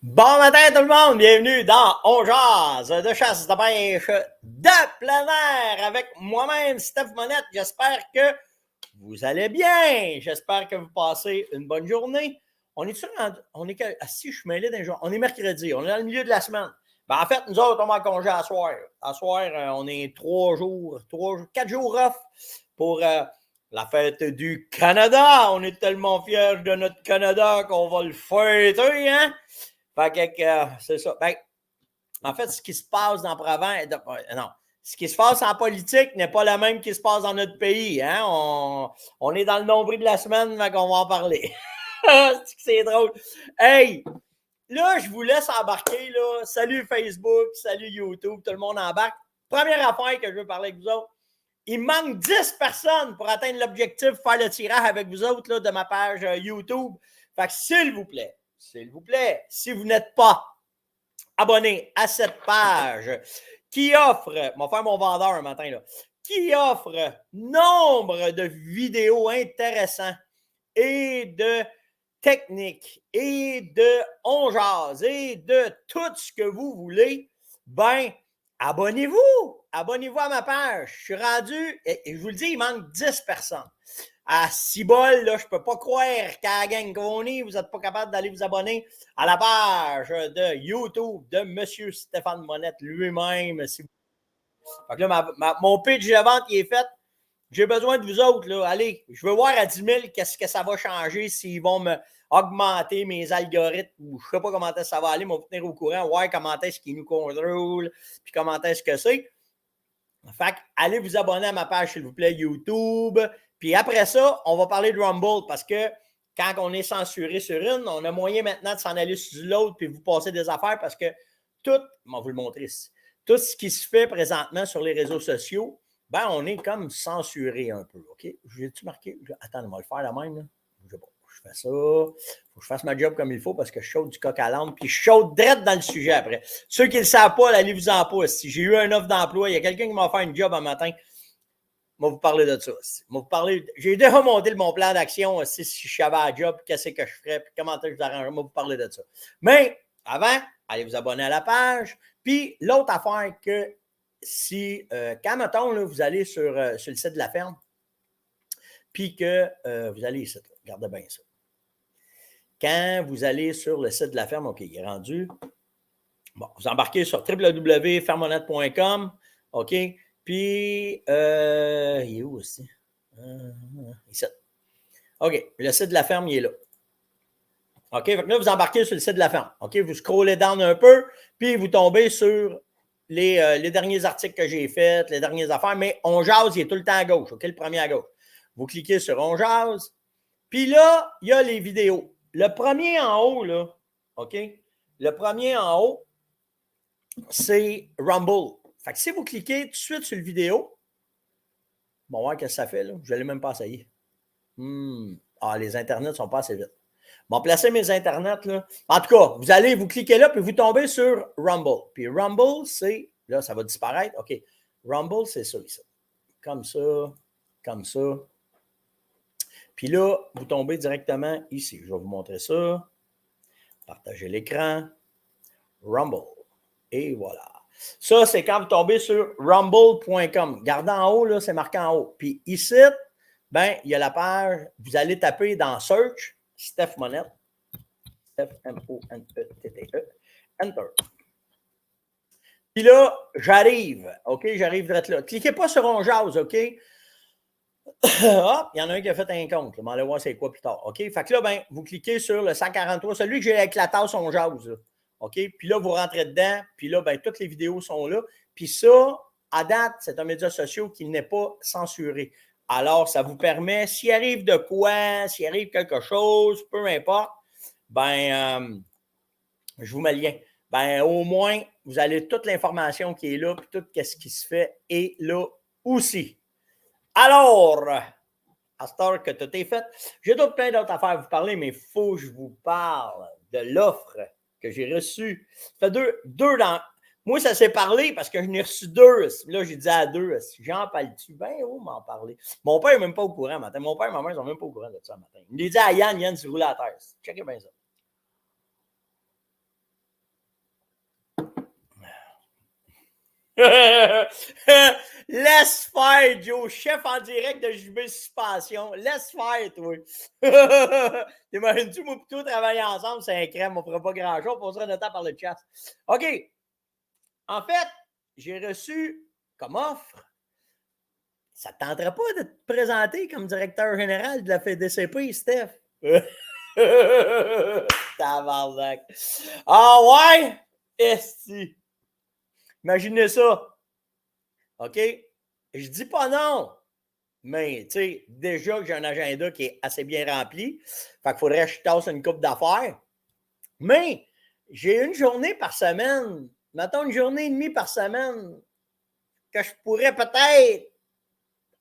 Bon matin tout le monde, bienvenue dans On Jase de chasse de pêche de plein air avec moi-même Steph Monette. J'espère que vous allez bien, j'espère que vous passez une bonne journée. On est si je suis mêlé d'un jour, on est mercredi, on est dans le milieu de la semaine. En fait, nous autres, on va en congé à soir. À soir, on est 4 jours off pour la fête du Canada. On est tellement fiers de notre Canada qu'on va le fêter, hein? Fait que, c'est ça. En fait, ce qui se passe dans la province, non, ce qui se passe en politique n'est pas le même qui se passe dans notre pays. Hein? On est dans le nombril de la semaine, donc on va en parler. C'est drôle. Hey, là, je vous laisse embarquer. Là. Salut Facebook, salut YouTube, tout le monde embarque. Première affaire que je veux parler avec vous autres. Il manque 10 personnes pour atteindre l'objectif de faire le tirage avec vous autres là, de ma page YouTube. Fait que s'il vous plaît, si vous n'êtes pas abonné à cette page qui offre, je vais faire mon vendeur un matin, là, qui offre nombre de vidéos intéressantes et de techniques et de on jase et de tout ce que vous voulez, ben, abonnez-vous. Abonnez-vous à ma page. Je suis rendu, et je vous le dis, il manque 10 personnes. À 6 bols, là, je peux pas croire qu'à la gang qu'on est, vous n'êtes pas capable d'aller vous abonner à la page de YouTube de M. Stéphane Monette lui-même. Si fait que là, mon pitch de vente il est fait. J'ai besoin de vous autres. Là. Allez, je veux voir à 10 000 qu'est-ce que ça va changer s'ils vont me augmenter mes algorithmes ou je ne sais pas comment ça va aller, mais vous tenir au courant, voir comment est-ce qu'ils nous contrôlent, puis comment est-ce que c'est. Fait que, allez vous abonner à ma page, s'il vous plaît, YouTube. Puis après ça, on va parler de Rumble parce que quand on est censuré sur une, on a moyen maintenant de s'en aller sur l'autre puis vous passer des affaires parce que tout, je vais vous le montrer ici, tout ce qui se fait présentement sur les réseaux sociaux, ben on est comme censuré un peu, OK? J'ai-tu marqué? Attends, on va le faire la même, là. Je fais ça. Il faut que je fasse ma job comme il faut parce que je chaude du coq à l'âne puis je chaude direct dans le sujet après. Ceux qui ne le savent pas, allez-vous-en pas. Si j'ai eu une offre d'emploi, il y a quelqu'un qui m'a offert une job un matin, je vais vous parler de ça. J'ai déjà monté mon plan d'action si je savais à la job, qu'est-ce que je ferais, puis comment je vous arrangerais, je vais vous parler de ça. Mais avant, allez vous abonner à la page. Puis l'autre affaire que si, quand mettons, là, vous allez sur le site de la ferme, puis que vous allez ici, là, regardez bien ça. Quand vous allez sur le site de la ferme, OK, il est rendu. Bon, vous embarquez sur www.fermonette.com, OK? Puis, il est où aussi? Ici. OK, le site de la ferme, il est là. OK, donc là, vous embarquez sur le site de la ferme. OK, vous scrollez down un peu, puis vous tombez sur les derniers articles que j'ai faits, les dernières affaires, mais On Jase, il est tout le temps à gauche, OK, le premier à gauche. Vous cliquez sur On Jase, puis là, il y a les vidéos. Le premier en haut, là, OK, le premier en haut, c'est Rumble. Fait que si vous cliquez tout de suite sur le vidéo, on va voir ce que ça fait, là. Je n'allais même pas essayer. Les internets ne sont pas assez vite. Bon, placer mes internets, là. En tout cas, vous allez, vous cliquez là, puis vous tombez sur Rumble. Puis Rumble, c'est, là, ça va disparaître. OK. Rumble, c'est ça, ici. Comme ça, comme ça. Puis là, vous tombez directement ici. Je vais vous montrer ça. Partagez l'écran. Rumble. Et voilà. Ça, c'est quand vous tombez sur rumble.com. Gardez en haut, là, c'est marqué en haut. Puis ici, ben, il y a la page, vous allez taper dans Search, Steph Monette. Steph, M-O-N-E-T-T-E. Enter. Puis là, j'arrive. OK, j'arrive direct là. Cliquez pas sur On Jase, OK? Hop, il y en a un qui a fait un compte. On va aller voir c'est quoi plus tard. OK? Fait que là, ben, vous cliquez sur le 143, celui que j'ai avec la tasse On Jase. Là. OK? Puis là, vous rentrez dedans. Puis là, ben, toutes les vidéos sont là. Puis ça, à date, c'est un média social qui n'est pas censuré. Alors, ça vous permet, s'il arrive de quoi, s'il arrive quelque chose, peu importe, ben, je vous mets le lien. Ben, au moins, vous avez toute l'information qui est là, puis tout ce qui se fait est là aussi. Alors, à cette heure que tout est fait, j'ai plein d'autres affaires à vous parler, mais il faut que je vous parle de l'offre que j'ai reçue. Ça fait deux dans. Moi, ça s'est parlé parce que je n'ai reçu 2. Là, j'ai dit à 2, j'en parle-tu? Ben, où m'en parler? Mon père n'est même pas au courant matin. Mon père et ma mère ne sont même pas au courant de ça matin. Il me dit à Yann, tu roules à la terre. Checkez bien ça. Laisse faire, Joe, chef en direct de JB Suspension. Laisse faire, toi. T'imagines-tu, moi, plutôt travailler ensemble, c'est un crème, on ne fera pas grand-chose, on sera notre temps par le chat. OK. En fait, j'ai reçu comme offre, ça ne te tenterait pas de te présenter comme directeur général de la FDCP, Steph? Tabarnak. Ah ouais? Esti. Imaginez ça. OK? Je dis pas non. Mais, tu sais, déjà que j'ai un agenda qui est assez bien rempli. Fait qu'il faudrait que je tasse une coupe d'affaires. Mais, j'ai une journée par semaine. Mettons une journée et demie par semaine que je pourrais peut-être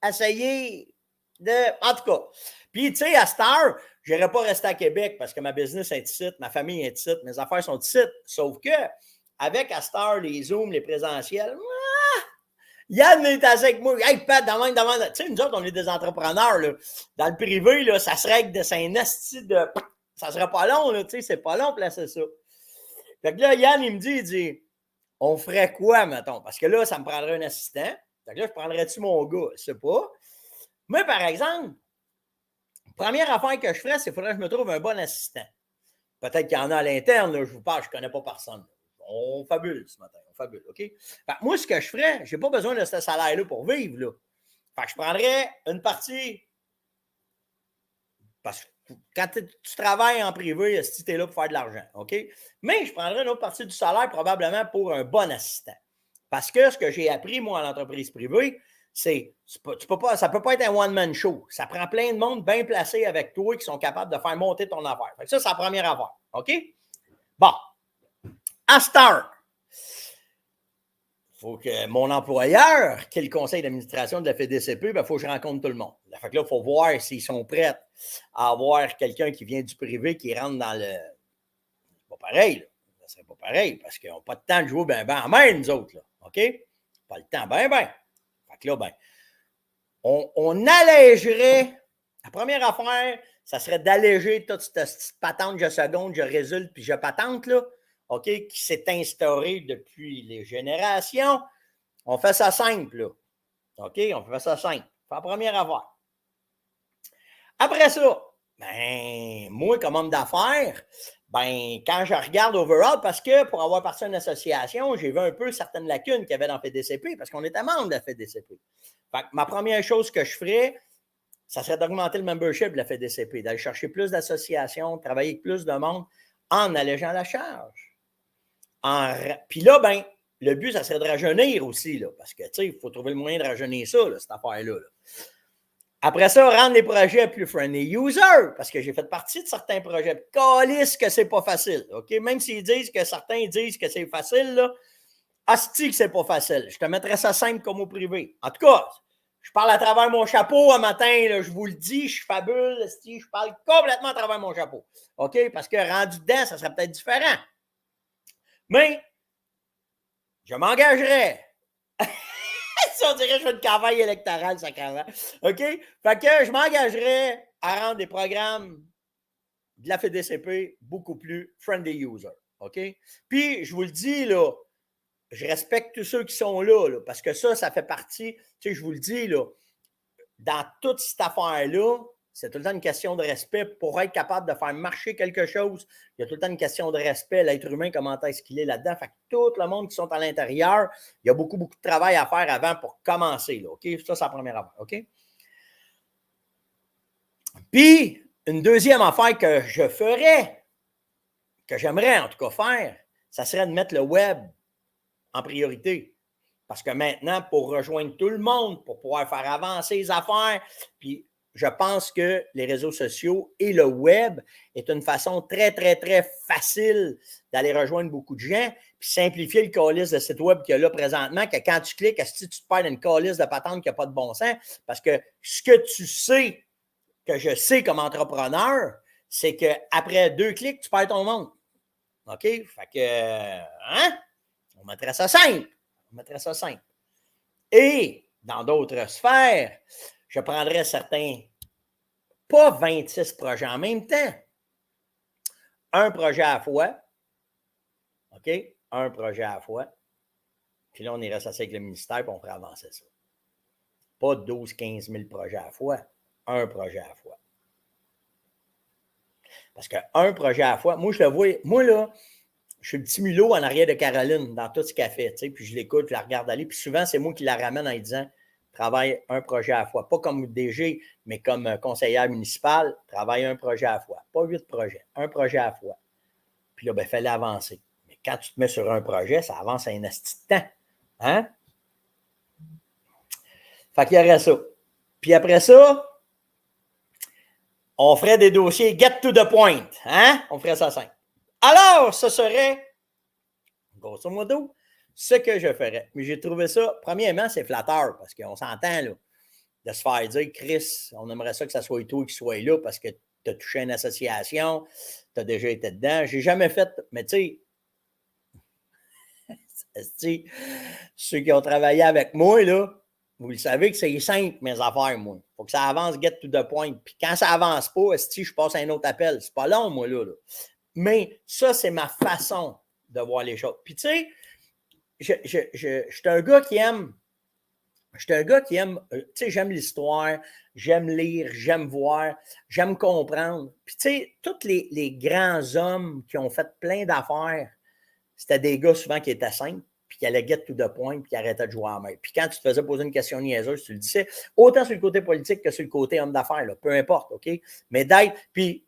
essayer de. En tout cas. Puis, tu sais, à cette heure, je n'irais pas rester à Québec parce que ma business est ici, ma famille est ici, mes affaires sont ici. Sauf que, avec à cette heure, les Zooms, les présentiels, Yann est avec moi. Hey, Pat, demande. Tu sais, nous autres, on est des entrepreneurs, là. Dans le privé, là, ça se règle de Saint-Esti de. Ça serait pas long, là, tu sais, c'est pas long de placer ça. Fait que là, Yann, il me dit, on ferait quoi, mettons? Parce que là, ça me prendrait un assistant. Fait que là, je prendrais-tu mon gars? Je sais pas. Mais par exemple, première affaire que je ferais, c'est qu'il faudrait que je me trouve un bon assistant. Peut-être qu'il y en a à l'interne, là, je vous parle, je ne connais pas personne. On fabule ce matin, on fabule, OK? Fait que moi, ce que je ferais, je n'ai pas besoin de ce salaire-là pour vivre, là. Fait que je prendrais une partie, parce que quand tu travailles en privé, si tu es là pour faire de l'argent, OK? Mais je prendrais une autre partie du salaire probablement pour un bon assistant. Parce que ce que j'ai appris, moi, en entreprise privée, c'est ça ne peut pas être un one-man show. Ça prend plein de monde bien placé avec toi qui sont capables de faire monter ton affaire. Fait que ça, c'est la première affaire. OK? Bon. À Star, il faut que mon employeur, qui est le conseil d'administration de la FDCP, il faut que je rencontre tout le monde. Fait que là, il faut voir s'ils sont prêts à avoir quelqu'un qui vient du privé qui rentre dans le. C'est pas pareil, là. Ça serait pas pareil parce qu'ils n'ont pas de temps de jouer ben en main, nous autres. Là. OK? Pas le temps, ben. Fait que là, on allégerait. La première affaire, ça serait d'alléger toute cette petite patente, je seconde, je résulte, puis je patente, là. OK, qui s'est instaurée depuis les générations. On fait ça simple, là. OK, on fait ça simple. C'est la première affaire. Après ça, moi, comme homme d'affaires, quand je regarde overall, parce que pour avoir parti à une association, j'ai vu un peu certaines lacunes qu'il y avait dans FDCP, parce qu'on était membre de la FDCP. Fait que ma première chose que je ferais, ça serait d'augmenter le membership de la FDCP, d'aller chercher plus d'associations, travailler avec plus de monde en allégeant la charge. Puis là, le but, ça serait de rajeunir aussi, là, parce que, tu sais, il faut trouver le moyen de rajeunir ça, là, cette affaire-là. Là. Après ça, rendre les projets plus friendly user, parce que j'ai fait partie de certains projets. Calisse que c'est pas facile, OK? Même s'ils disent que certains disent que c'est facile, là, asti que c'est pas facile. Je te mettrais ça simple comme au privé. En tout cas, je parle à travers mon chapeau un matin, là, je vous le dis, je fabule, je parle complètement à travers mon chapeau. OK? Parce que rendu dedans, ça serait peut-être différent. Mais, je m'engagerais. Ça, on dirait que je fais une campagne électorale, ça, quand même. OK? Fait que je m'engagerais à rendre des programmes de la FDCP beaucoup plus friendly user. OK? Puis, je vous le dis, là, je respecte tous ceux qui sont là, parce que ça fait partie, tu sais, je vous le dis, là, dans toute cette affaire-là, c'est tout le temps une question de respect pour être capable de faire marcher quelque chose. Il y a tout le temps une question de respect. L'être humain, comment est-ce qu'il est là-dedans? Fait que tout le monde qui sont à l'intérieur, il y a beaucoup, beaucoup de travail à faire avant pour commencer. Là, OK? Ça, c'est la première affaire. OK? Puis, une deuxième affaire que je ferais, que j'aimerais en tout cas faire, ça serait de mettre le web en priorité. Parce que maintenant, pour rejoindre tout le monde, pour pouvoir faire avancer les affaires, puis je pense que les réseaux sociaux et le web est une façon très, très, très facile d'aller rejoindre beaucoup de gens, puis simplifier le calice de site web qu'il y a là présentement, que quand tu cliques, si tu te perds une calice de patente qui n'a pas de bon sens, parce que ce que tu sais, que je sais comme entrepreneur, c'est qu'après 2 clics, tu perds ton monde. OK? Fait que, on mettrait ça simple. On mettrait ça simple. Et dans d'autres sphères, je prendrais pas 26 projets en même temps. Un projet à la fois. OK? Un projet à la fois. Puis là, on irait s'asseoir avec le ministère et on ferait avancer ça. Pas 12, 15 000 projets à la fois. Un projet à la fois. Parce qu'un projet à la fois, moi, je le vois, moi, là, je suis le petit mulot en arrière de Caroline dans tout ce qu'elle fait, tu sais, puis je l'écoute, je la regarde aller, puis souvent, c'est moi qui la ramène en lui disant travaille un projet à la fois. Pas comme DG, mais comme conseillère municipale, travaille un projet à la fois. Pas 8 projets, un projet à la fois. Puis là, ben, il fallait avancer. Mais quand tu te mets sur un projet, ça avance à un asti de temps. Hein? Fait qu'il y aurait ça. Puis après ça, on ferait des dossiers get to the point. Hein? On ferait ça simple. Alors, ce serait, grosso modo, ce que je ferais. Mais j'ai trouvé ça, premièrement, c'est flatteur, parce qu'on s'entend, là, de se faire dire, Chris, on aimerait ça que ça soit toi qui sois là, parce que tu as touché une association, tu as déjà été dedans. J'ai jamais fait, mais tu sais, ceux qui ont travaillé avec moi, là, vous le savez que c'est simple, mes affaires, moi. Il faut que ça avance, get to the point. Puis quand ça avance pas, je passe à un autre appel. C'est pas long, moi, là. Mais ça, c'est ma façon de voir les choses. Puis tu sais, je suis un gars qui aime. Je suis un gars qui aime, tu sais, j'aime l'histoire, j'aime lire, j'aime voir, j'aime comprendre. Puis tu sais, tous les grands hommes qui ont fait plein d'affaires, c'était des gars souvent qui étaient simples, puis qui allaient get to the point, puis qui arrêtaient de jouer en main. Puis quand tu te faisais poser une question niaiseuse, tu le disais, autant sur le côté politique que sur le côté homme d'affaires, là, peu importe, OK? Mais d'être, puis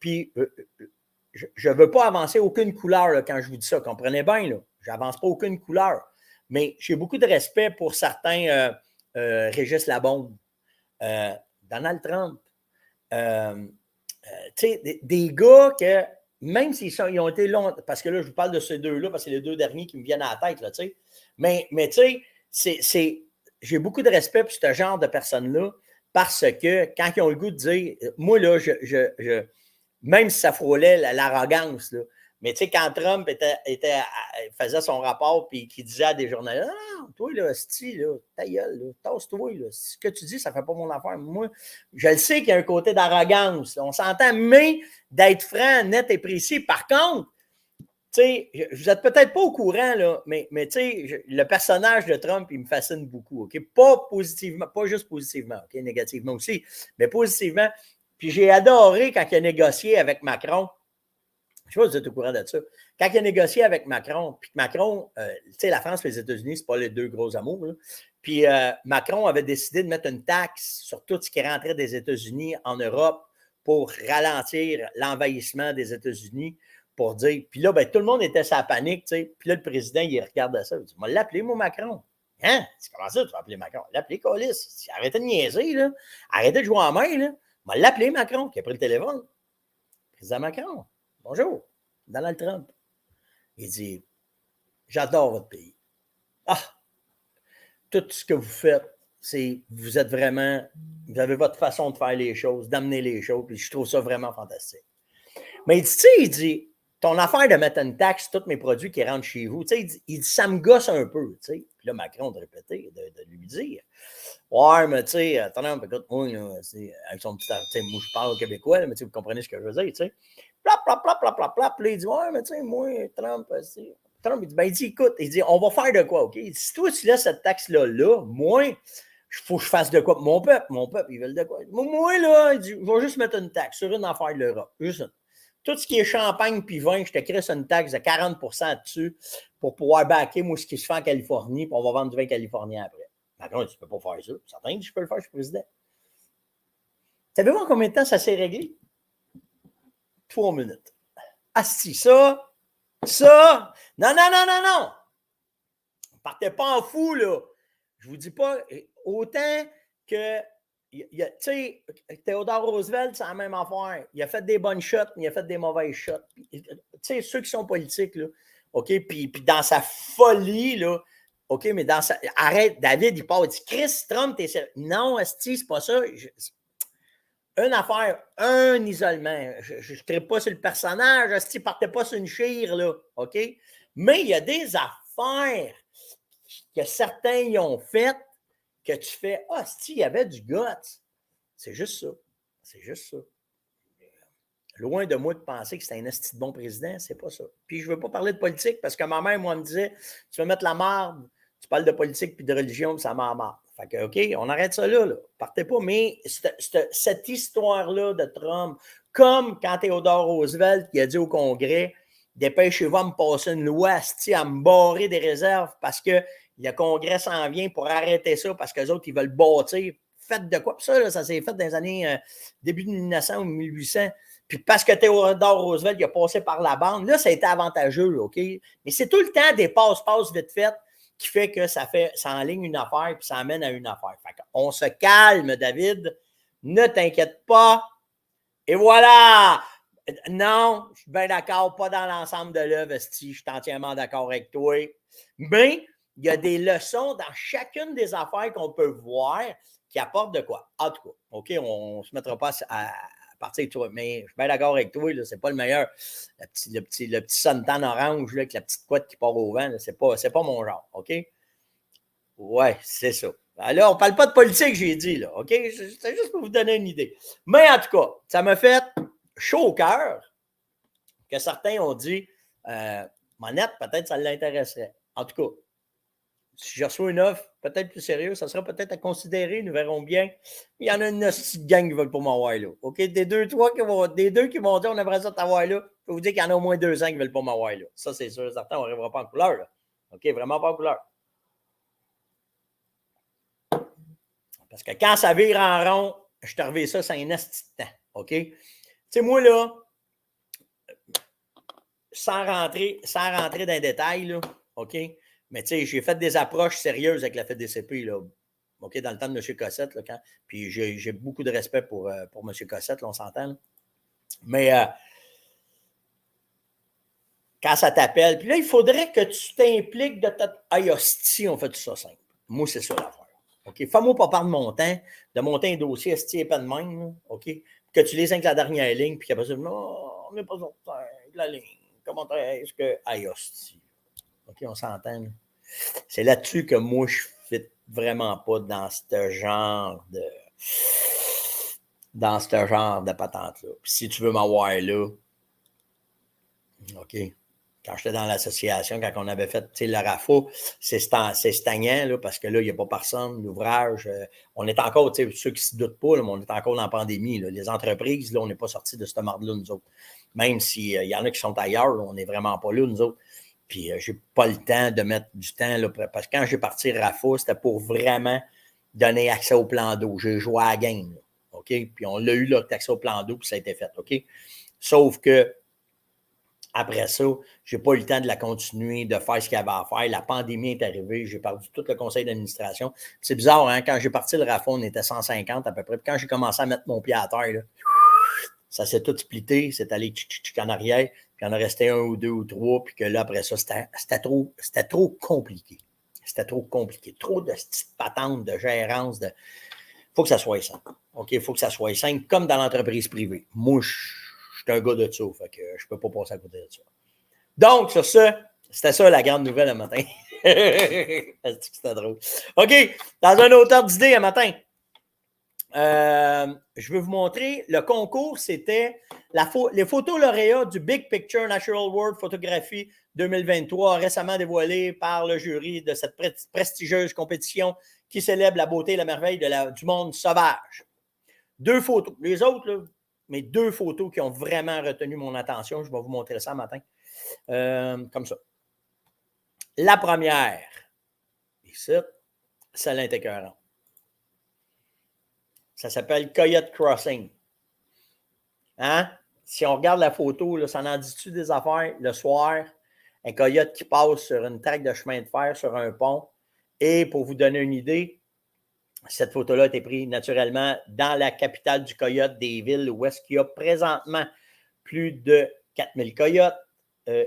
je ne veux pas avancer aucune couleur là, quand je vous dis ça, comprenez bien, là, je n'avance pas aucune couleur. Mais j'ai beaucoup de respect pour certains Régis Labombe, Donald Trump, tu sais, des gars que, même s'ils ils ont été longs, parce que là, je vous parle de ces deux-là, parce que c'est les deux derniers qui me viennent à la tête, là, tu sais. Mais tu sais, j'ai beaucoup de respect pour ce genre de personnes-là, parce que quand ils ont le goût de dire, moi, là, même si ça frôlait l'arrogance, là, mais tu sais, quand Trump faisait son rapport et qu'il disait à des journalistes, ah, toi, là, là, ta gueule, là, tasse-toi, là, ce que tu dis, ça ne fait pas mon affaire. Moi, je le sais qu'il y a un côté d'arrogance, là, on s'entend, mais d'être franc, net et précis. Par contre, tu sais, vous n'êtes peut-être pas au courant, là, mais tu sais, le personnage de Trump, il me fascine beaucoup, OK? Pas positivement, pas juste positivement, OK? Négativement aussi, mais positivement. Puis j'ai adoré quand il a négocié avec Macron. Je ne sais pas si vous êtes au courant de ça. Quand il a négocié avec Macron, puis Macron, tu sais, la France et les États-Unis, ce n'est pas les deux gros amours. Là. Puis Macron avait décidé de mettre une taxe sur tout ce qui rentrait des États-Unis en Europe pour ralentir l'envahissement des États-Unis, pour dire. Puis là, ben, tout le monde était sa panique, tu sais. Puis là, le président, il regardait ça. Il dit, moi, l'appeler, moi, Macron. Hein? C'est comment ça, tu vas appeler Macron? L'appeler, Colis. Arrêtez de niaiser, là. Arrêtez de jouer en main, là. Moi, l'appeler, Macron, qui a pris le téléphone. Président Macron. Bonjour, Donald Trump. Il dit, j'adore votre pays. Ah, tout ce que vous faites, c'est, vous êtes vraiment, vous avez votre façon de faire les choses, d'amener les choses, puis je trouve ça vraiment fantastique. Mais il dit, tu sais, il dit, ton affaire de mettre une taxe sur tous mes produits qui rentrent chez vous, tu sais, il dit, ça me gosse un peu, tu sais. Puis là, Macron de répéter, de lui dire, ouais, mais tu sais, Trump, écoute, moi, avec son petit, tu sais, moi, je parle québécois, là, mais tu sais, vous comprenez ce que je veux dire, tu sais. Plap, plap, plap, plap, plap, plap. Puis là, il dit, ouais, mais tu sais, moi, Trump, Trump, il dit, ben, il dit, écoute, il dit, on va faire de quoi, OK? Il dit, si toi, tu laisses cette taxe-là, moi, il faut que je fasse de quoi? Mon peuple, ils veulent de quoi? Moi, là, il dit, je vais juste mettre une taxe sur une affaire de l'Europe. Juste une. Tout ce qui est champagne puis vin, je te crée une taxe de 40 dessus pour pouvoir backer, moi, ce qui se fait en Californie, puis on va vendre du vin californien après. Maintenant, tu ne peux pas faire ça. Certains disent, je peux le faire, je suis président. Savez-vous en combien de temps ça s'est réglé? 3 minutes. Ah, si, ça. Non. Partez pas en fou, là. Je vous dis pas, autant que, tu sais, Theodore Roosevelt, c'est la même affaire. Il a fait des bonnes shots, mais il a fait des mauvaises shots. Tu sais, ceux qui sont politiques, là, OK, puis dans sa folie, là, OK, mais dans sa... Arrête, David, il part, il dit, Chris, Trump, t'es sérieux? Non, asti, c'est pas ça. Une affaire, un isolement. Je ne tripe pas sur le personnage, asti, partez pas sur une chire, là, OK? Mais il y a des affaires que certains y ont faites que tu fais, ah, asti, il y avait du guts. C'est juste ça. C'est juste ça. Loin de moi de penser que c'est un asti de bon président, c'est pas ça. Puis je ne veux pas parler de politique parce que ma mère, moi, me disait, tu vas mettre la marde, Tu parles de politique puis de religion, puis ça m'en marre. Fait que, OK, on arrête ça là. Partez pas. Mais cette histoire-là de Trump, comme quand Theodore Roosevelt qui a dit au Congrès, dépêchez-vous à me passer une loi, à me barrer des réserves parce que le Congrès s'en vient pour arrêter ça parce qu'eux autres, ils veulent bâtir. Faites de quoi? Puis ça, là, ça s'est fait dans les années début de 1900 ou 1800. Puis parce que Theodore Roosevelt il a passé par la bande, là, ça a été avantageux, OK? Mais c'est tout le temps des passe-passe vite faites qui fait que ça enligne une affaire puis ça amène à une affaire. Fait on se calme, David. Ne t'inquiète pas. Et voilà! Non, je suis bien d'accord, pas dans l'ensemble de l'œuvre, Esti, je suis entièrement d'accord avec toi. Mais il y a des leçons dans chacune des affaires qu'on peut voir qui apportent de quoi. En tout cas, OK, on ne se mettra pas à partir de toi, mais je suis bien d'accord avec toi, c'est pas le meilleur. Le petit suntan orange là, avec la petite couette qui part au vent, c'est pas mon genre, OK? Ouais, c'est ça. Là, on ne parle pas de politique, j'ai dit, là, OK? C'est juste pour vous donner une idée. Mais en tout cas, ça m'a fait chaud au cœur que certains ont dit Monette, peut-être ça l'intéresserait. En tout cas, si je reçois une offre peut-être plus sérieuse, ça sera peut-être à considérer, nous verrons bien. Il y en a une petite gang qui veulent pour m'avoir là. OK? Des deux qui vont dire on aimerait ça t'avoir là, je peux vous dire qu'il y en a au moins 200 qui veulent pour m'avoir là. Ça, c'est sûr, certains, on n'arrivera pas en couleur. Là. OK? Vraiment pas en couleur. Parce que quand ça vire en rond, je te reviens ça, c'est un asti de temps. OK? Tu sais, moi, là, sans rentrer dans les détails, là, OK? Mais tu sais, j'ai fait des approches sérieuses avec la FEDCP, là. OK, dans le temps de M. Cossette, là, puis j'ai beaucoup de respect pour M. Cossette, là, on s'entend. Là. Mais quand ça t'appelle, puis là, il faudrait que tu t'impliques de ta... Aïe, hostie, on fait tout ça simple. Moi, c'est ça l'affaire. OK? Fais-moi pas part de mon temps, de monter un dossier hostie et pas de même, là, OK? Que tu lises avec la dernière ligne, puis qu'après ça, non, on n'est pas sur la ligne. Comment est-ce que... Aïe, hostie. OK, on s'entend. Là. C'est là-dessus que moi, je ne fit vraiment pas dans ce genre de patente-là. Puis si tu veux m'avoir là, OK. Quand j'étais dans l'association, quand on avait fait le RAFA, c'est stagnant, là, parce que là, il n'y a pas personne, l'ouvrage. On est encore, ceux qui ne se doutent pas, là, mais on est encore dans la pandémie. Là. Les entreprises, là, on n'est pas sortis de cette marde-là, nous autres. Même s'il y en a qui sont ailleurs, là, on n'est vraiment pas là, nous autres. Puis, je n'ai pas le temps de mettre du temps, là, parce que quand j'ai parti RAFA, c'était pour vraiment donner accès au plan d'eau. J'ai joué à la game, là, OK? Puis, on l'a eu, l'accès au plan d'eau, puis ça a été fait, OK? Sauf que, après ça, je n'ai pas eu le temps de la continuer, de faire ce qu'il y avait à faire. La pandémie est arrivée, j'ai perdu tout le conseil d'administration. C'est bizarre, hein? Quand j'ai parti le RAFA, on était 150 à peu près. Puis quand j'ai commencé à mettre mon pied à terre, là, ça s'est tout splitté, c'est allé en arrière, puis il en a resté un ou deux ou trois, puis que là, après ça, c'était trop compliqué. C'était trop compliqué. Trop de petites patentes de gérance. Il faut que ça soit simple. OK? Il faut que ça soit simple, comme dans l'entreprise privée. Moi, je suis un gars de ça, fait que je ne peux pas passer à côté de ça. Donc, sur ce, c'était ça la grande nouvelle un matin. C'était drôle. OK, dans un autre ordre d'idée un matin. Je vais vous montrer le concours, c'était les photos lauréats du Big Picture Natural World Photography 2023, récemment dévoilé par le jury de cette prestigieuse compétition qui célèbre la beauté et la merveille du monde sauvage. 2 photos. Les autres, là, mais 2 photos qui ont vraiment retenu mon attention. Je vais vous montrer ça matin. Comme ça. La première, ici, celle-là est écœurante. Ça s'appelle Coyote Crossing. Hein? Si on regarde la photo, là, ça en dit-tu des affaires? Le soir, un coyote qui passe sur une traque de chemin de fer sur un pont. Et pour vous donner une idée, cette photo-là a été prise naturellement dans la capitale du coyote, des villes où est-ce qu'il y a présentement plus de 4000 coyotes,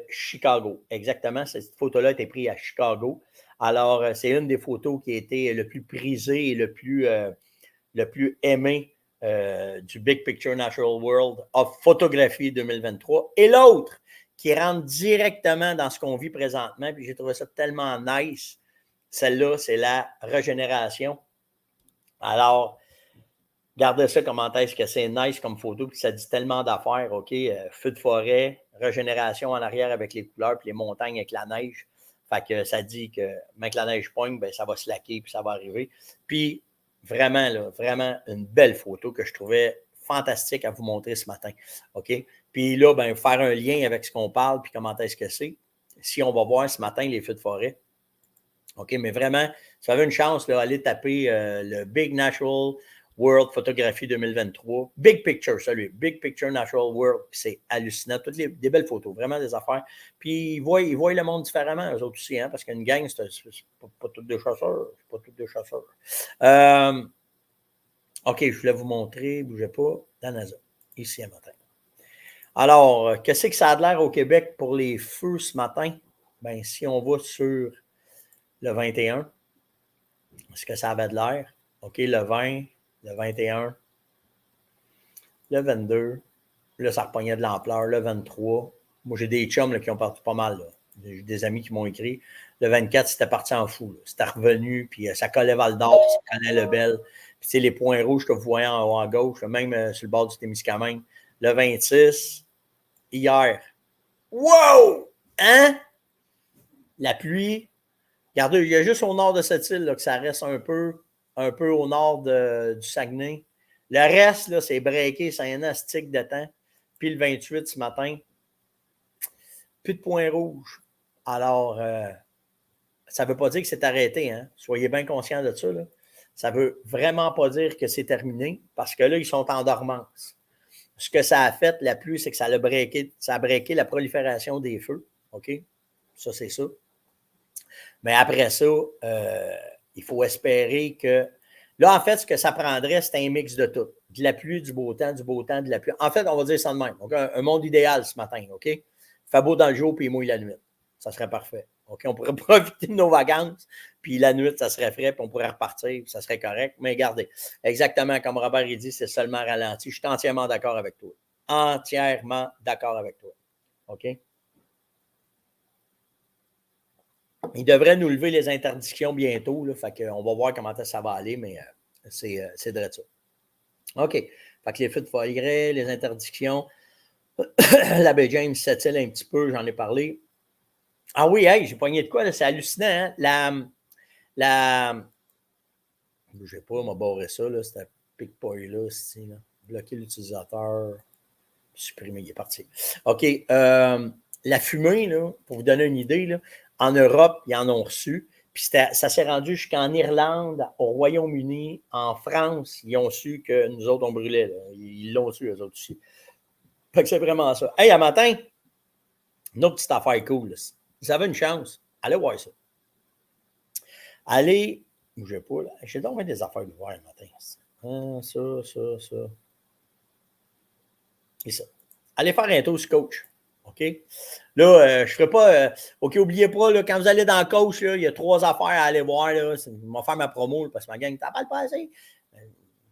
Chicago. Exactement, cette photo-là a été prise à Chicago. Alors, c'est une des photos qui a été le plus prisée et le plus aimé du Big Picture Natural World of Photographie 2023. Et l'autre, qui rentre directement dans ce qu'on vit présentement, puis j'ai trouvé ça tellement nice. Celle-là, c'est la régénération. Alors, regardez ça, comment est-ce que c'est nice comme photo, puis ça dit tellement d'affaires, OK? Feu de forêt, régénération en arrière avec les couleurs, puis les montagnes avec la neige. Fait que ça dit que, même que la neige pogne, ben, ça va se laquer puis ça va arriver. Puis, vraiment, là, vraiment une belle photo que je trouvais fantastique à vous montrer ce matin. OK? Puis là, ben, faire un lien avec ce qu'on parle puis comment est-ce que c'est. Si on va voir ce matin les feux de forêt. OK? Mais vraiment, si vous avez une chance, là, allez taper le Big Natural World Photography 2023. Big Picture, celui. Big Picture Natural World. Puis c'est hallucinant. Toutes des belles photos, vraiment des affaires. Puis ils voient le monde différemment, eux autres aussi, hein, parce qu'une gang, c'est pas tous des chasseurs. C'est pas tous des chasseurs. OK, je voulais vous montrer, bougez pas, la NASA, ici à matin. Alors, qu'est-ce que ça a l'air au Québec pour les feux ce matin? Bien, si on va sur le 21, est-ce que ça avait de l'air? OK, le 20, le 21, le 22, là, ça repognait de l'ampleur, le 23. Moi, j'ai des chums là, qui ont parti pas mal. Là. J'ai des amis qui m'ont écrit. Le 24, c'était parti en fou. C'était revenu, puis ça collait Val d'Or, puis ça collait Lebel. Puis, tu sais, les points rouges que vous voyez en haut à gauche, même sur le bord du Témiscamingue. Le 26, hier. Wow! Hein? La pluie. Regardez, il y a juste au nord de cette île là, que ça reste un peu au nord du Saguenay. Le reste, là, c'est breaké, c'est un astique de temps. Puis le 28 ce matin, plus de points rouges. Alors, ça ne veut pas dire que c'est arrêté. Hein? Soyez bien conscients de ça. Là. Ça ne veut vraiment pas dire que c'est terminé parce que là, ils sont en dormance. Ce que ça a fait, la pluie, c'est que ça a breaké la prolifération des feux. OK? Ça, c'est ça. Mais après ça, il faut espérer que... Là, en fait, ce que ça prendrait, c'est un mix de tout. De la pluie, du beau temps, de la pluie. En fait, on va dire ça de même. Donc, un monde idéal ce matin, OK? Il fait beau dans le jour, puis il mouille la nuit. Ça serait parfait. OK? On pourrait profiter de nos vacances, puis la nuit, ça serait frais, puis on pourrait repartir, puis ça serait correct. Mais regardez, exactement comme Robert a dit, c'est seulement ralenti. Je suis entièrement d'accord avec toi. Entièrement d'accord avec toi. OK? Il devrait nous lever les interdictions bientôt. Là, fait qu'on va voir comment ça va aller, mais c'est de ça. OK. Fait que les feux de forêt, les interdictions. La baie James s'attile un petit peu, j'en ai parlé. Ah oui, hey, j'ai pogné de quoi, là, c'est hallucinant. Hein? Je ne sais pas, on m'a barré ça, là, c'était pick-poy là, ici, là. Bloquer l'utilisateur. Supprimer, il est parti. OK. La fumée, là, pour vous donner une idée, là, en Europe, ils en ont reçu. Puis ça s'est rendu jusqu'en Irlande, au Royaume-Uni, en France, ils ont su que nous autres, on brûlait. Là. Ils l'ont su, eux autres aussi. Fait que c'est vraiment ça. Hey, à matin, une autre petite affaire cool. Là. Vous avez une chance, allez voir ça. Allez, bougez pas, là. J'ai donc des affaires de voir le matin. Ça. Et ça. Allez faire un tour sur Coach. OK? Là, je ne ferai pas. OK, n'oubliez pas, là, quand vous allez dans Coach, là, il y a 3 affaires à aller voir. Là. Je vais faire ma promo là, parce que ma gang, t'en parles pas assez.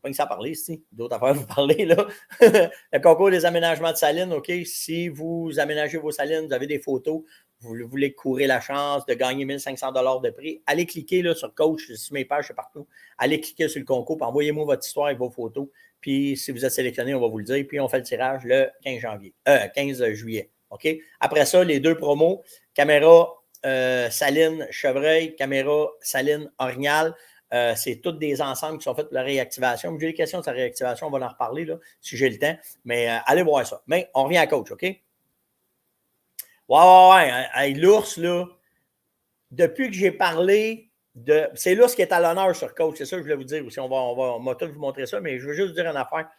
Pas que ça parler ici. D'autres affaires à vous parler. Là. Le concours des aménagements de salines, OK? Si vous aménagez vos salines, vous avez des photos, vous voulez courir la chance de gagner 1500 $ de prix, allez cliquer là, sur Coach, sur mes pages, c'est partout. Allez cliquer sur le concours, puis envoyez-moi votre histoire avec vos photos. Puis si vous êtes sélectionné, on va vous le dire. Puis on fait le tirage le 15 juillet. OK? Après ça, les 2 promos, caméra Saline Chevreuil, caméra Saline Orignal. C'est tous des ensembles qui sont faits pour la réactivation. J'ai des questions de sa réactivation, on va en reparler là, si j'ai le temps. Mais allez voir ça. Mais on revient à Coach, OK? Ouais. L'ours, là, depuis que j'ai parlé de. C'est l'ours qui est à l'honneur sur Coach, c'est ça que je voulais vous dire aussi. On va tout vous montrer ça, mais je veux juste vous dire une affaire.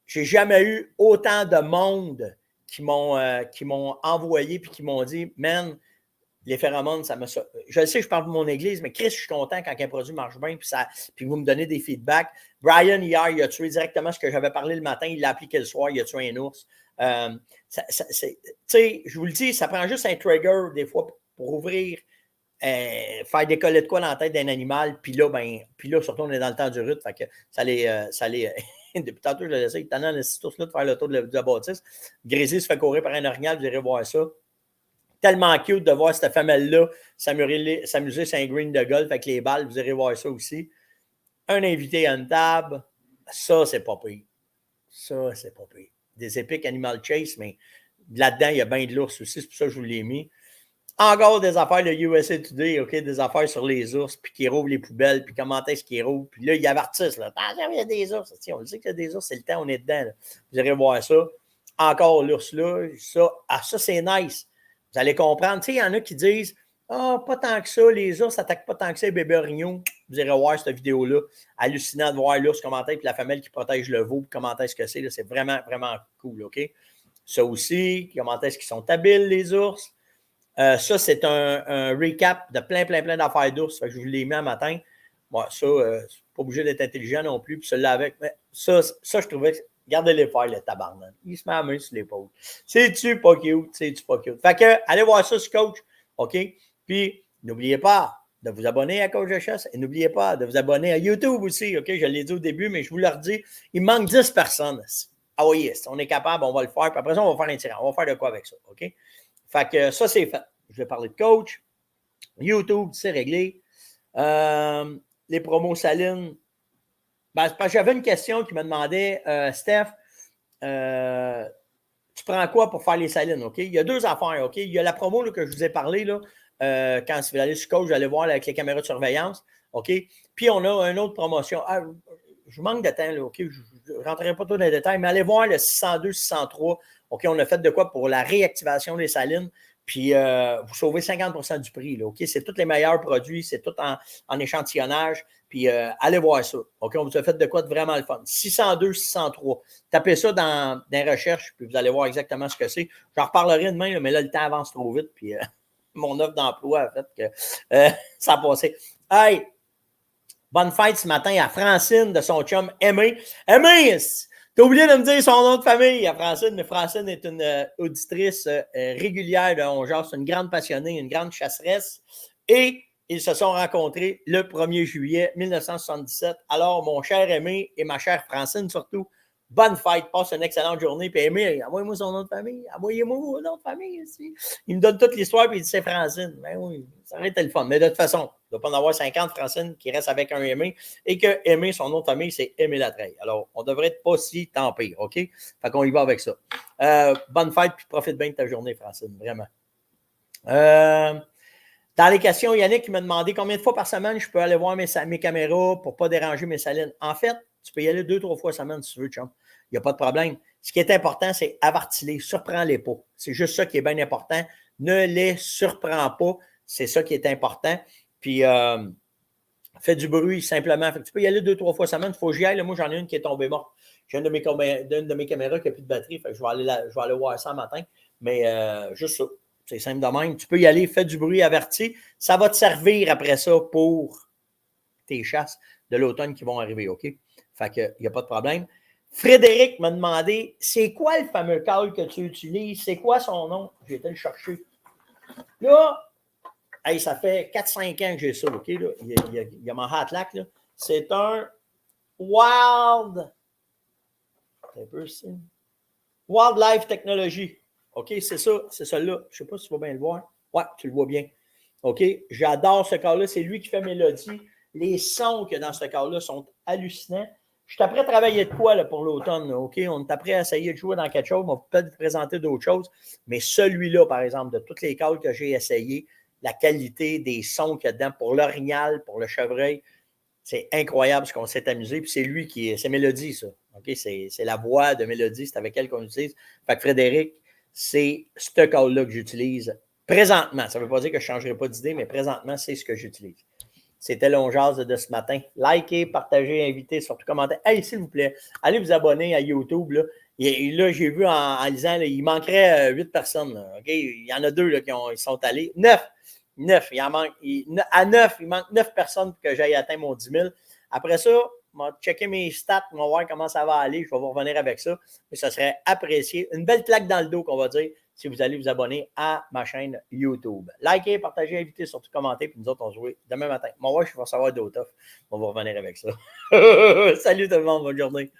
J'ai jamais eu autant de monde qui m'ont envoyé et qui m'ont dit, man, les phéromones, ça me. Je le sais, je parle de mon église, mais Chris, je suis content quand un produit marche bien, puis vous me donnez des feedbacks. Brian, hier, il a tué directement ce que j'avais parlé le matin, il l'a appliqué le soir, il a tué un ours. Tu sais, je vous le dis, ça prend juste un trigger, des fois, pour ouvrir, faire décoller de quoi dans la tête d'un animal, puis là, surtout, on est dans le temps du rut, fait que ça les depuis tantôt, je l'ai laissé, il est en tous là de faire le tour de la bâtisse. Grizzly se fait courir par un orignal, vous irez voir ça. Tellement cute de voir cette femelle-là s'amuser sur un green de golf avec les balles. Vous irez voir ça aussi. Un invité à une table. Ça, c'est pas pire. Ça, c'est pas pire. Des épiques Animal Chase, mais là-dedans, il y a bien de l'ours aussi. C'est pour ça que je vous l'ai mis. Encore des affaires de USA Today, OK, des affaires sur les ours, puis qui rouvent les poubelles, puis comment est-ce qu'ils rouvent. Puis là, il avertisse, là. Attention, il y a des ours. On le sait qu'il y a des ours, c'est le temps, on est dedans. Là. Vous irez voir ça. Encore l'ours là. Ça c'est nice. Vous allez comprendre. Tu sais, il y en a qui disent pas tant que ça, les ours n'attaquent pas tant que ça les bébés orignaux. Vous irez voir cette vidéo-là. Hallucinant de voir l'ours commenter, puis la femelle qui protège le veau, puis comment est-ce que c'est. C'est vraiment, vraiment cool, OK? Ça aussi, comment est-ce qu'ils sont habiles, les ours. Ça, c'est un recap de plein d'affaires d'ours. Je vous l'ai mis un matin. Bon, ça, c'est pas obligé d'être intelligent non plus. Puis celui-là avec. Mais ça, je trouvais que. Gardez-les faire, le tabarnak. Il se met la main sur l'épaule. C'est-tu pas cute? C'est-tu pas cute? Fait que, allez voir ça sur Coach. OK? Puis, n'oubliez pas de vous abonner à Coach de chasse et n'oubliez pas de vous abonner à YouTube aussi. OK? Je l'ai dit au début, mais je vous le redis. Il manque 10 personnes. Ah oui, yes, on est capable, on va le faire. Puis après ça, on va faire un tirant. On va faire de quoi avec ça? OK? Fait que ça, c'est fait. Je vais parler de coach. YouTube, c'est réglé. Les promos salines. Parce que j'avais une question qui me demandait, Steph, tu prends quoi pour faire les salines? OK? Il y a deux affaires. OK? Il y a la promo là, que je vous ai parlé là, quand vous allez sur coach, vous allez voir là, avec les caméras de surveillance. OK? Puis on a une autre promotion. Je manque de temps, là, OK? Je ne rentrerai pas trop dans les détails, mais allez voir le 602, 603. OK, on a fait de quoi pour la réactivation des salines. Puis, vous sauvez 50% du prix. Là, OK? C'est tous les meilleurs produits, c'est tout en échantillonnage. Puis, allez voir ça. OK? On vous a fait de quoi de vraiment le fun. 602, 603. Tapez ça dans les recherches, puis vous allez voir exactement ce que c'est. J'en reparlerai demain, là, mais là, le temps avance trop vite. Puis, mon offre d'emploi a fait que ça a passé. Hey! Bonne fête ce matin à Francine de son chum Aimé. Aimé! T'as oublié de me dire son nom de famille à Francine, mais Francine est une auditrice régulière de On Jase. C'est une grande passionnée, une grande chasseresse. Et ils se sont rencontrés le 1er juillet 1977. Alors, mon cher Aimé et ma chère Francine surtout, bonne fête, passe une excellente journée. Puis Aimé, envoyez-moi son nom de famille. Envoyez-moi mon nom de famille aussi. Il me donne toute l'histoire, puis il dit c'est Francine. Ben oui, ça aurait été le fun. Mais de toute façon, il ne doit pas en avoir 50 Francine qui restent avec un Aimé et que Aimé, son nom de famille, c'est Aimé Latreille. Alors, on devrait être pas si tant pire, OK? Fait qu'on y va avec ça. Bonne fête, puis profite bien de ta journée, Francine, vraiment. Dans les questions, Yannick m'a demandé combien de fois par semaine je peux aller voir mes caméras pour ne pas déranger mes salines. En fait, tu peux y aller 2-3 fois par semaine si tu veux, chum. Il n'y a pas de problème. Ce qui est important, c'est avertis-les, surprends-les pas. C'est juste ça qui est bien important. Ne les surprends pas. C'est ça qui est important. Puis, fais du bruit simplement. Fait que tu peux y aller 2-3 fois par semaine. Il faut que j'y aille. Là, moi, j'en ai une qui est tombée morte. J'ai une de mes caméras qui n'a plus de batterie. Fait que je vais aller voir ça matin. Mais juste ça. C'est simple de même. Tu peux y aller, fais du bruit, averti. Ça va te servir après ça pour tes chasses de l'automne qui vont arriver, OK? Fait qu'il n'y a pas de problème. Frédéric m'a demandé, c'est quoi le fameux call que tu utilises? C'est quoi son nom? J'ai été le chercher. Là, hey, ça fait 4-5 ans que j'ai ça, OK? Là. Il y a mon hatlack, là. C'est un Wild... C'est un peu ça. Wildlife Technology. OK, c'est ça, c'est celui-là. Je ne sais pas si tu vas bien le voir. Ouais, tu le vois bien. OK, j'adore ce cas-là. C'est lui qui fait mélodie. Les sons qu'il y a dans ce cas-là sont hallucinants. Je suis prêt à travailler de quoi là, pour l'automne? OK, on est prêt à essayer de jouer dans quelque chose. On va peut-être présenter d'autres choses. Mais celui-là, par exemple, de toutes les calls que j'ai essayé, la qualité des sons qu'il y a dedans pour l'orignal, pour le chevreuil, c'est incroyable ce qu'on s'est amusé. Puis c'est lui qui est. C'est Mélodie, ça. OK, c'est la voix de Mélodie. C'est avec elle qu'on utilise. Fait que Frédéric, c'est ce call-là que j'utilise présentement. Ça ne veut pas dire que je ne changerai pas d'idée, mais présentement, c'est ce que j'utilise. C'était l'On Jase de ce matin. Likez, partagez, invitez, surtout commentez. Hey, s'il vous plaît, allez vous abonner à YouTube. Là, là j'ai vu en lisant, là, il manquerait 8 personnes. Là, okay? Il y en a 2 là, ils sont allés. 9. Il en manque. À 9, il manque 9 personnes pour que j'aille atteindre mon 10 000. Après ça, je vais checker mes stats, on va voir comment ça va aller. Je vais vous revenir avec ça. Mais ça serait apprécié. Une belle claque dans le dos qu'on va dire si vous allez vous abonner à ma chaîne YouTube. Likez, partagez, invitez, surtout commentez. Puis nous autres, on se voit demain matin. Moi, je vais savoir d'autres offres. On va revenir avec ça. Salut tout le monde, bonne journée.